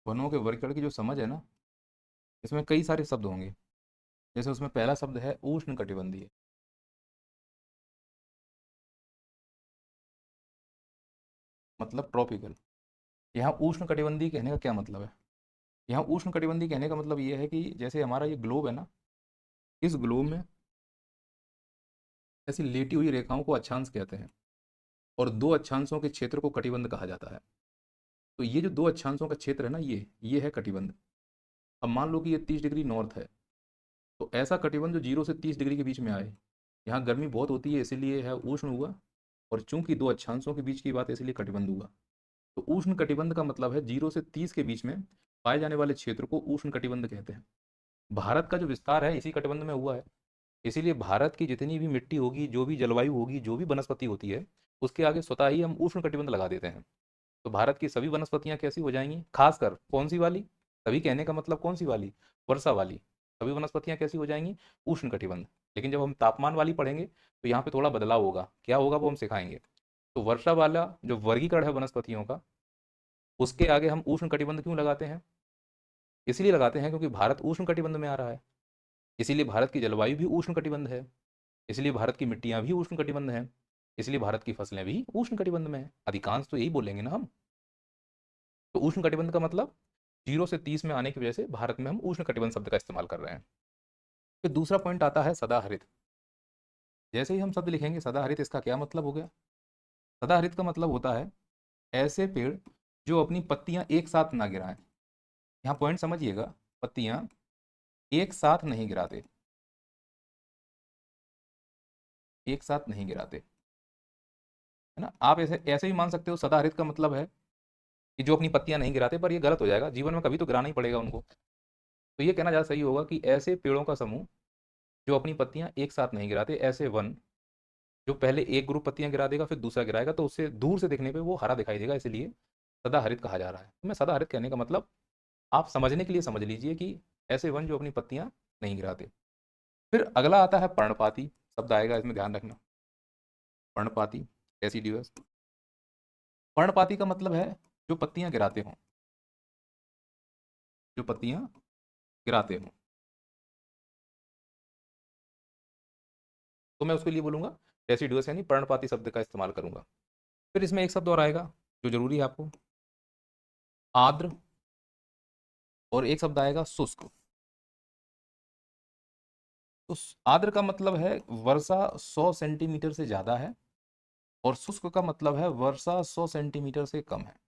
वनों के वर्गीकरण की जो समझ है ना, इसमें कई सारे शब्द होंगे। जैसे उसमें पहला शब्द है उष्ण कटिबंधीय, मतलब ट्रॉपिकल। यहाँ उष्ण कटिबंधीय कहने का क्या मतलब है? यहाँ उष्ण कटिबंधीय कहने का मतलब ये है कि जैसे हमारा ये ग्लोब है ना, इस ग्लोब में ऐसी लेटी हुई रेखाओं को अक्षांश कहते हैं, और दो अक्षांशों के क्षेत्र को कटिबंध कहा जाता है। तो ये जो दो अक्षांशों का क्षेत्र है ना, ये है कटिबंध। अब मान लो कि ये 30 डिग्री नॉर्थ है, तो ऐसा कटिबंध जो 0 से 30 डिग्री के बीच में आए। यहाँ गर्मी बहुत होती है इसीलिए है उष्ण हुआ, और चूंकि दो अक्षांशों के बीच की बात है इसलिए कटिबंध हुआ। तो उष्ण कटिबंध का मतलब है 0 से 30 के बीच में पाए जाने वाले क्षेत्र को उष्ण कटिबंध कहते हैं। भारत का जो विस्तार है इसी कटिबंध में हुआ है। इसीलिए भारत की जितनी भी मिट्टी होगी, जो भी जलवायु होगी, जो भी वनस्पति होती है, उसके आगे स्वतः ही हम उष्ण कटिबंध लगा देते हैं। तो भारत की सभी वनस्पतियां कैसी हो जाएंगी, खासकर कौन सी वाली? सभी कहने का मतलब कौन सी वाली? वर्षा वाली। सभी वनस्पतियां कैसी हो जाएंगी? उष्ण कटिबंध। लेकिन जब हम तापमान वाली पढ़ेंगे तो यहाँ पे थोड़ा बदलाव होगा, क्या होगा वो हम सिखाएंगे। तो वर्षा वाला जो वर्गीकरण है वनस्पतियों का, उसके आगे हम उष्ण कटिबंध क्यों लगाते हैं? इसलिए लगाते हैं क्योंकि भारत उष्ण कटिबंध में आ रहा है। इसीलिए भारत की जलवायु भी उष्ण कटिबंध है। इसलिए भारत की मिट्टियां भी उष्ण कटिबंध हैं। इसलिए भारत की फसलें भी उष्ण कटिबंध में हैं। अधिकांश तो यही बोलेंगे ना हम। तो उष्ण कटिबंध का मतलब 0 से 30 में आने की वजह से भारत में हम उष्ण कटिबंध शब्द का इस्तेमाल कर रहे हैं। फिर दूसरा पॉइंट आता है सदाहरित। जैसे ही हम शब्द लिखेंगे सदाहरित, इसका क्या मतलब हो गया? सदाहरित का मतलब होता है ऐसे पेड़ जो अपनी पत्तियां एक साथ ना गिराएं। यहाँ पॉइंट समझिएगा, पत्तियां एक साथ नहीं गिराते, एक साथ नहीं गिराते, है ना। आप ऐसे ऐसे ही मान सकते हो सदाहरित का मतलब है कि जो अपनी पत्तियां नहीं गिराते, पर ये गलत हो जाएगा, जीवन में कभी तो गिराना ही पड़ेगा उनको। तो ये कहना ज़्यादा सही होगा कि ऐसे पेड़ों का समूह जो अपनी पत्तियां एक साथ नहीं गिराते, ऐसे वन जो पहले एक ग्रुप पत्तियां गिरा देगा फिर दूसरा गिराएगा, तो उससे दूर से देखने पे वो हरा दिखाई देगा, इसलिए सदाहरित कहा जा रहा है। तो मैं सदाहरित कहने का मतलब आप समझने के लिए समझ लीजिए कि ऐसे वन जो अपनी पत्तियां नहीं गिराते। फिर अगला आता है पर्णपाती। शब्द आएगा इसमें, ध्यान रखना। पर्णपाती, एसिडियस। पर्णपाती का मतलब है जो पत्तियां गिराते हों, जो पत्तियां गिराते हों। तो मैं उसके लिए बोलूंगा डेसिडुअस, यानी पर्णपाती शब्द का इस्तेमाल करूंगा। फिर इसमें एक शब्द और आएगा जो जरूरी है आपको, आर्द्र। और एक शब्द आएगा शुष्क। तो आर्द्र का मतलब है वर्षा 100 सेंटीमीटर से ज़्यादा है, और शुष्क का मतलब है वर्षा 100 सेंटीमीटर से कम है।